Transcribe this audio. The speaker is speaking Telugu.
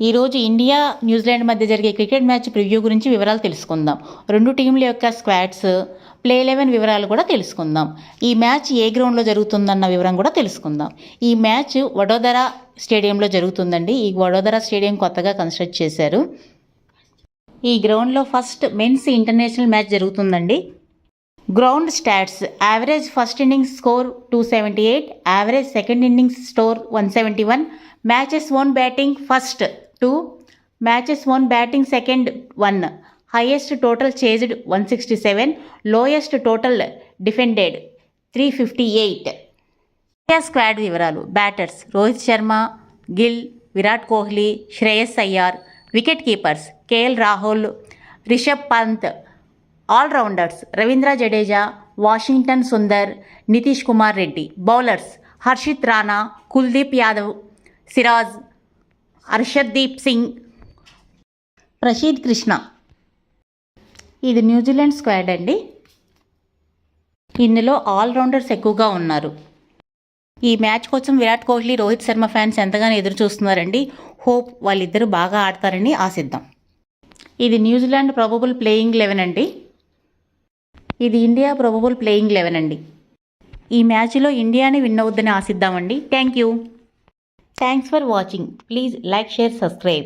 ఈరోజు ఇండియా న్యూజిలాండ్ మధ్య జరిగే క్రికెట్ మ్యాచ్ ప్రివ్యూ గురించి వివరాలు తెలుసుకుందాం. రెండు టీంల యొక్క స్క్వాడ్స్, ప్లే 11 వివరాలు కూడా తెలుసుకుందాం. ఈ మ్యాచ్ ఏ గ్రౌండ్లో జరుగుతుందన్న వివరం కూడా తెలుసుకుందాం. ఈ మ్యాచ్ వడోదరా స్టేడియంలో జరుగుతుందండి. ఈ వడోదరా స్టేడియం కొత్తగా కన్స్ట్రక్ట్ చేశారు. ఈ గ్రౌండ్లో ఫస్ట్ మెన్స్ ఇంటర్నేషనల్ మ్యాచ్ జరుగుతుందండి. Ground stats: average first innings score 278, average second innings score 171, matches one batting first 2, matches one batting second 1, highest total chased 167, lowest total defended 358. India squad వివరాలు: batters Rohit Sharma, Gill, Virat Kohli, Shreyas Iyer. Wicket keepers KL Rahul, Rishabh Pant. Allrounders Ravindra Jadeja, Washington Sundar, Nitish Kumar Reddy. Bowlers Harshit Rana, Kuldeep Yadav, Siraj, అర్షద్దీప్ Singh, Prasidh Krishna. ఇది న్యూజిలాండ్ స్క్వాడ్ అండి. ఇందులో ఆల్రౌండర్స్ ఎక్కువగా ఉన్నారు. ఈ మ్యాచ్ కోసం విరాట్ కోహ్లీ, రోహిత్ శర్మ ఫ్యాన్స్ ఎంతగానో ఎదురు చూస్తున్నారండి. హోప్ వాళ్ళిద్దరూ బాగా ఆడతారని ఆశిద్దాం. ఇది న్యూజిలాండ్ ప్రాబబుల్ ప్లేయింగ్ 11 అండి. ఇది ఇండియా ప్రాబబుల్ ప్లేయింగ్ 11 అండి. ఈ మ్యాచ్లో ఇండియాని విన్ అవుద్దని ఆశిద్దామండి. Thank you. Thanks for watching. Please like, share, subscribe.